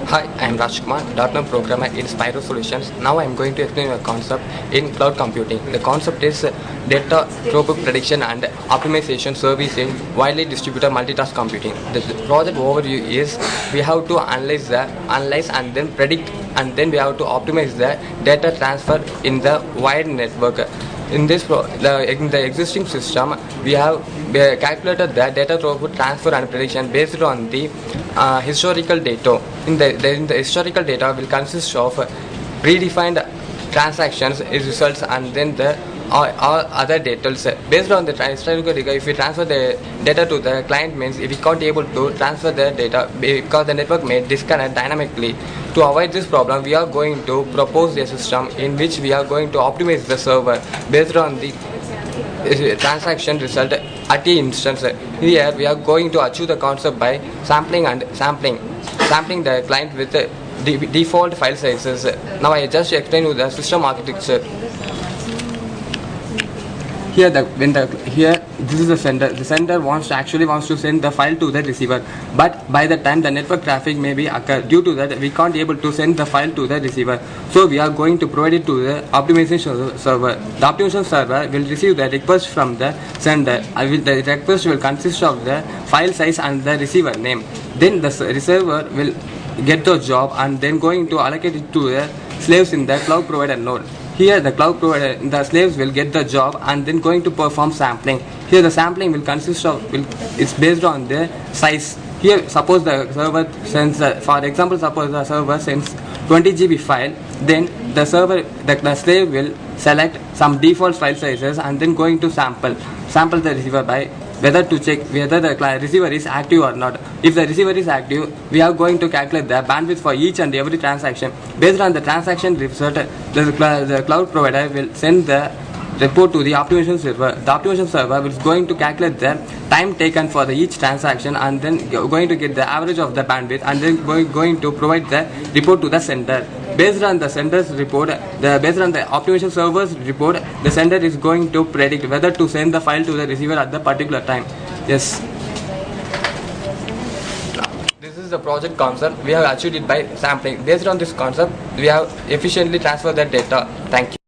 Hi, I am Rajkumar, .NET programmer in Spyro Solutions. Now I am going to explain a concept in cloud computing. The concept is data throughput prediction and optimization service in widely distributed multitask computing. The project overview is we have to analyze and then predict, and then we have to optimize the data transfer in the wide network. In the existing system, we have calculated the data throughput transfer and prediction based on the historical data. In the historical data will consist of predefined transactions, its results, and then the all other details. Based on the historical data, if we transfer the data to the client, means if we can't able to transfer the data because the network may disconnect dynamically. To avoid this problem, we are going to propose a system in which we are going to optimize the server based on the transaction result at the instance. Here we are going to achieve the concept by sampling the client with the default file sizes. Now I just explain you the system architecture. Here this is the sender. The sender wants to send the file to the receiver, but by the time the network traffic may be occur, due to that we can't able to send the file to the receiver. So we are going to provide it to the optimization server. The optimization server will receive the request from the sender. The request will consist of the file size and the receiver name. Then the receiver will get the job and then going to allocate it to the slaves in the cloud provider node. Here the cloud provider, the slaves will get the job and then going to perform sampling. Here the sampling will consist of, it's based on the size. Here suppose the server sends, for example, suppose the server sends 20 GB file, then the slave will select some default file sizes and then going to sample the receiver by whether to check whether the receiver is active or not. If the receiver is active, we are going to calculate the bandwidth for each and every transaction. Based on the transaction result, the cloud provider will send the report to the optimization server. The optimization server is going to calculate the time taken for each transaction and then going to get the average of the bandwidth and then going to provide the report to the sender. Based on the sender's report, based on the optimization server's report, the sender is going to predict whether to send the file to the receiver at the particular time. Yes. This is the project concept. We have achieved it by sampling. Based on this concept, we have efficiently transferred the data. Thank you.